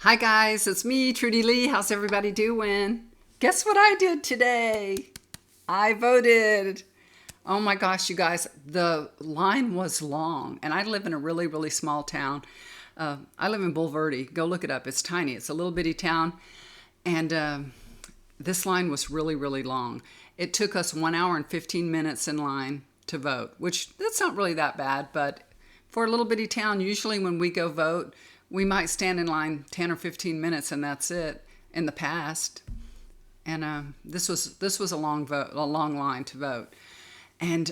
Hi guys, it's me, Trudy Lee. How's everybody doing? Guess what I did today? I voted. Oh my gosh, you guys, the line was long, and I live in a really, really small town. I live in Bulverde. Go look it up. It's tiny. It's a little bitty town, and this line was really, really long. It took us 1 hour and 15 minutes in line to vote, which that's not really that bad, but for a little bitty town, usually when we go vote, we might stand in line 10 or 15 minutes and that's it in the past. And this was a long vote, a long line to vote. And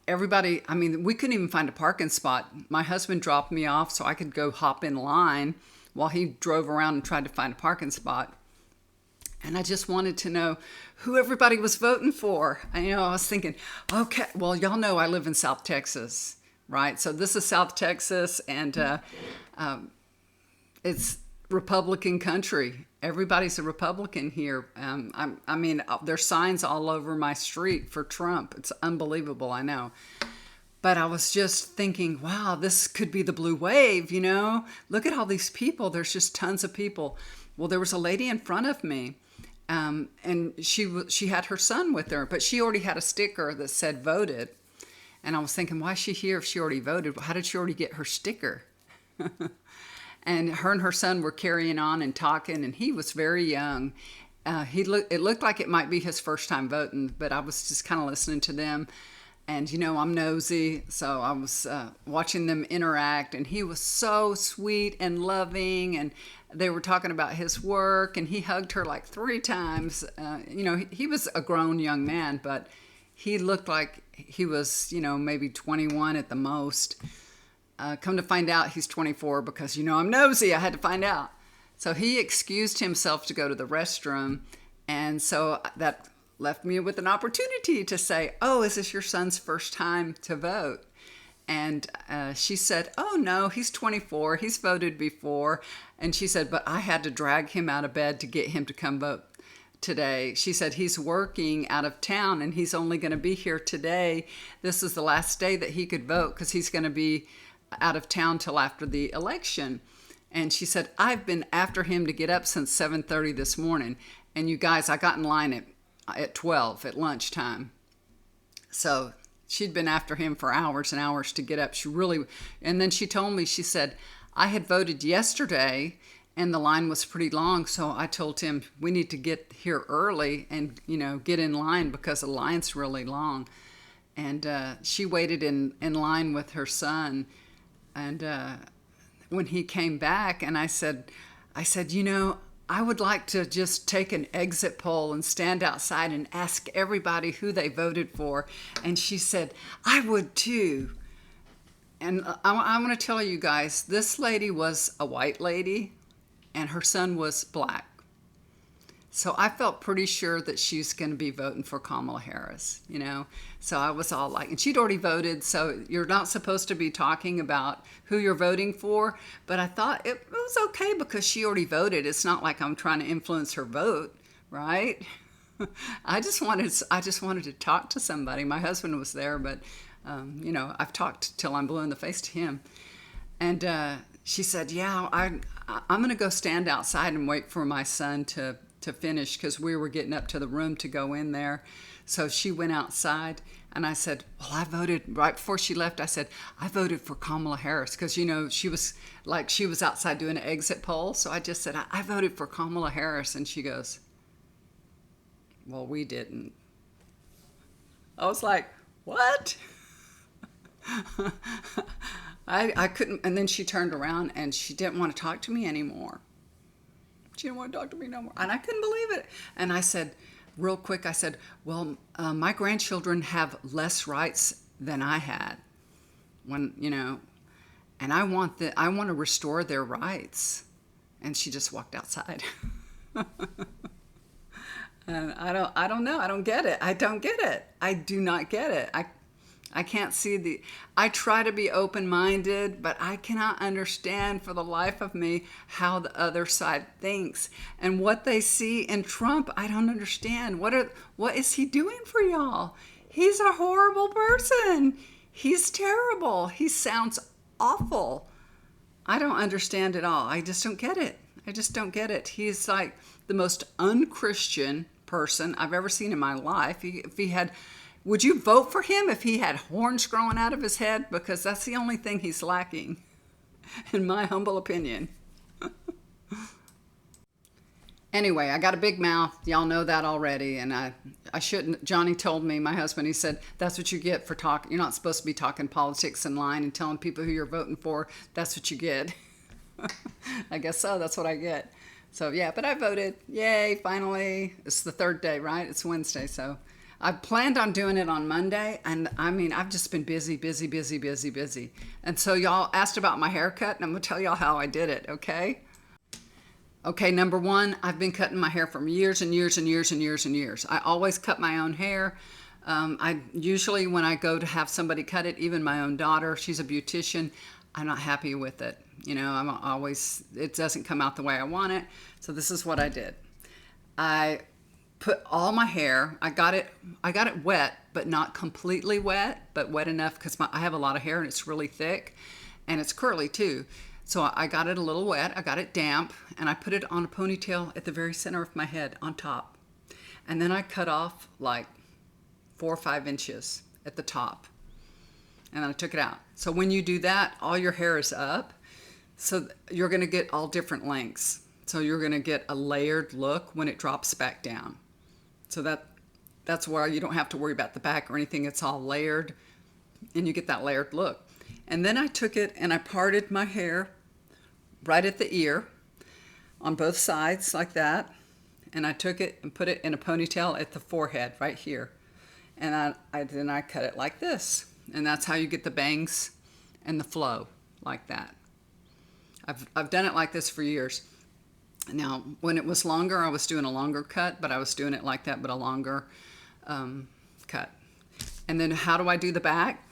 everybody, I mean, we couldn't even find a parking spot. My husband dropped me off so I could go hop in line while he drove around and tried to find a parking spot. And I just wanted to know who everybody was voting for. I was thinking, okay, well, y'all know I live in South Texas, right? So this is South Texas, and it's Republican country. Everybody's a Republican here. There's signs all over my street for Trump. It's unbelievable, I know. But I was just thinking, wow, this could be the blue wave, Look at all these people. There's just tons of people. Well, there was a lady in front of me, and she had her son with her, but she already had a sticker that said voted. And I was thinking, why is she here if she already voted? How did she already get her sticker? And her son were carrying on and talking, and he was very young. It looked like it might be his first time voting, but I was just kind of listening to them. And, I'm nosy, so I was watching them interact, and he was so sweet and loving, and they were talking about his work, and he hugged her like 3 times. He was a grown young man, but he looked like he was, maybe 21 at the most. Come to find out, he's 24 because, I'm nosy. I had to find out. So he excused himself to go to the restroom, and so that left me with an opportunity to say, oh, is this your son's first time to vote? And she said, oh, no, he's 24. He's voted before. And she said, but I had to drag him out of bed to get him to come vote today. She said he's working out of town and he's only going to be here today. This is the last day that he could vote because he's going to be out of town till after the election. And she said, I've been after him to get up since 7:30 this morning. And you guys, I got in line at 12 at lunchtime. So she'd been after him for hours and hours to get up. And then she told me, she said, I had voted yesterday and the line was pretty long. So I told him we need to get here early and, get in line because the line's really long. And she waited in line with her son. And when he came back, and I said, I would like to just take an exit poll and stand outside and ask everybody who they voted for. And she said, I would too. And I'm going to tell you guys, this lady was a white lady and her son was black. So I felt pretty sure that she's going to be voting for Kamala Harris, So I was all like, and she'd already voted, so you're not supposed to be talking about who you're voting for. But I thought it was okay because she already voted. It's not like I'm trying to influence her vote, right? I just wanted to talk to somebody. My husband was there, but I've talked till I'm blue in the face to him. And she said, yeah, I'm going to go stand outside and wait for my son to finish because we were getting up to the room to go in there. So she went outside and I said, well, I voted right before she left. I said, I voted for Kamala Harris because, she was outside doing an exit poll. So I just said, I voted for Kamala Harris. And she goes, well, we didn't. I was like, what? I couldn't. And then she turned around and she didn't want to talk to me anymore. She didn't want to talk to me no more. And I couldn't believe it. And I said, real quick, well, my grandchildren have less rights than I had and I want to restore their rights. And she just walked outside. And I don't know. I don't get it. I don't get it. I do not get it. I can't see I try to be open-minded, but I cannot understand for the life of me how the other side thinks. And what they see in Trump, I don't understand. What is he doing for y'all? He's a horrible person. He's terrible. He sounds awful. I don't understand at all. I just don't get it. I just don't get it. He's like the most unchristian person I've ever seen in my life. If he had, would you vote for him if he had horns growing out of his head? Because that's the only thing he's lacking, in my humble opinion. Anyway, I got a big mouth. Y'all know that already. And I shouldn't. Johnny told me, my husband, he said, that's what you get for talking. You're not supposed to be talking politics in line and telling people who you're voting for. That's what you get. I guess so. That's what I get. So, yeah, but I voted. Yay, finally. It's the third day, right? It's Wednesday. So I planned on doing it on Monday. And I mean, I've just been busy. And so y'all asked about my haircut, and I'm going to tell y'all how I did it, okay? Okay, number one, I've been cutting my hair for years and years. I always cut my own hair. I usually, when I go to have somebody cut it, even my own daughter, she's a beautician, I'm not happy with it. You know, it doesn't come out the way I want it. So this is what I did. I put all my hair, I got it wet, but not completely wet, but wet enough because I have a lot of hair and it's really thick and it's curly too. So I got it a little wet, I got it damp, and I put it on a ponytail at the very center of my head on top. And then I cut off like 4 or 5 inches at the top. And then I took it out. So when you do that, all your hair is up. So you're going to get all different lengths. So you're going to get a layered look when it drops back down. So that's where you don't have to worry about the back or anything. It's all layered, and you get that layered look. And then I took it and I parted my hair right at the ear on both sides like that. And I took it and put it in a ponytail at the forehead right here. And then I cut it like this. And that's how you get the bangs and the flow like that. I've done it like this for years. Now, when it was longer, I was doing a longer cut, but I was doing it like that, but a longer cut. And then how do I do the back?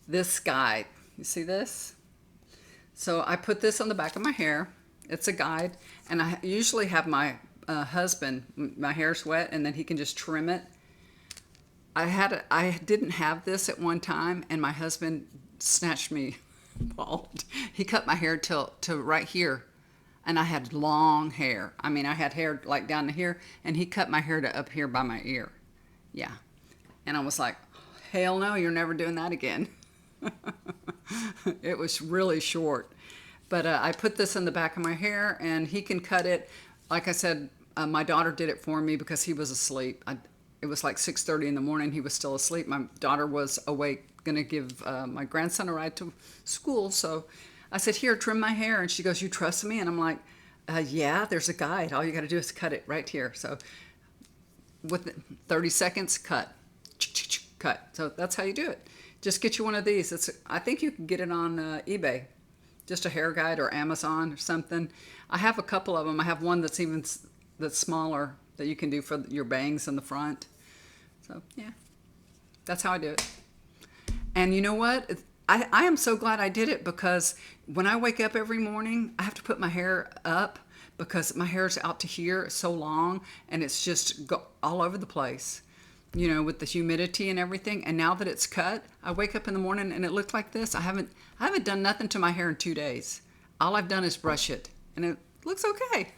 This guide. You see this? So I put this on the back of my hair. It's a guide. And I usually have my husband, my hair's wet, and then he can just trim it. I didn't have this at one time, and my husband snatched me bald. He cut my hair to right here, and I had long hair. I mean, I had hair like down to here, and he cut my hair to up here by my ear. Yeah. And I was like, hell no, you're never doing that again. It was really short. But I put this in the back of my hair, and he can cut it. Like I said, my daughter did it for me because he was asleep. It was like 6:30 in the morning. He was still asleep. My daughter was awake, going to give my grandson a ride to school. So I said, here, trim my hair. And she goes, you trust me? And I'm like, yeah, there's a guide. All you got to do is cut it right here. So with 30 seconds, cut. So that's how you do it. Just get you one of these. I think you can get it on eBay. Just a hair guide or Amazon or something. I have a couple of them. I have one that's smaller that you can do for your bangs in the front. So yeah, that's how I do it. And you know what? I am so glad I did it because when I wake up every morning, I have to put my hair up because my hair's out to here. It's so long and it's just all over the place, you know, with the humidity and everything. And now that it's cut, I wake up in the morning and it looked like this. I haven't done nothing to my hair in 2 days. All I've done is brush it and it looks okay.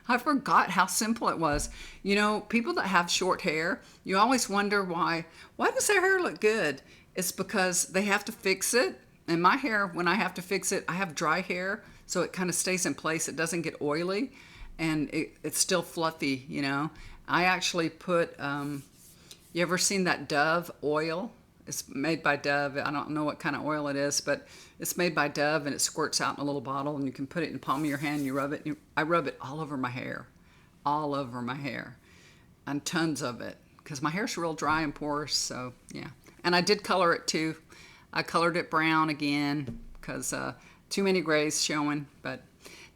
I forgot how simple it was. You know, people that have short hair, you always wonder why does their hair look good? It's because they have to fix it. And my hair, when I have to fix it, I have dry hair, so it kind of stays in place. It doesn't get oily, and it's still fluffy, you know. I actually put, you ever seen that Dove oil? It's made by Dove. I don't know what kind of oil it is, but it's made by Dove, and it squirts out in a little bottle, and you can put it in the palm of your hand. You rub it. I rub it all over my hair, and tons of it, because my hair's real dry and porous. So yeah, and I did color it too. I colored it brown again because too many grays showing. But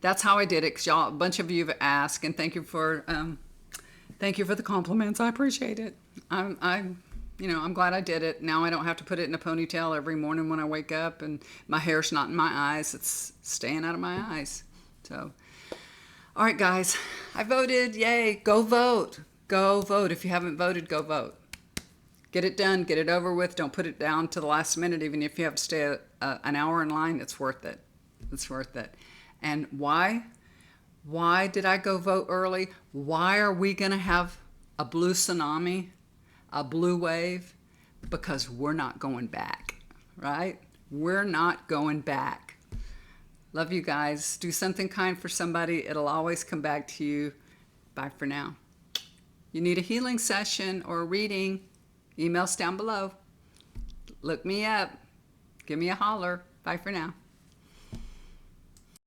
that's how I did it. Because y'all, a bunch of you have asked, and thank you for the compliments. I appreciate it. I'm glad I did it. Now I don't have to put it in a ponytail every morning when I wake up, and my hair's not in my eyes. It's staying out of my eyes. So, all right, guys, I voted. Yay! Go vote. Go vote. If you haven't voted, go vote. Get it done. Get it over with. Don't put it down to the last minute. Even if you have to stay an hour in line, it's worth it. It's worth it. And why? Why did I go vote early? Why are we going to have a blue tsunami, a blue wave? Because we're not going back, right? We're not going back. Love you guys. Do something kind for somebody. It'll always come back to you. Bye for now. You need a healing session or a reading, emails down below. Look me up. Give me a holler. Bye for now.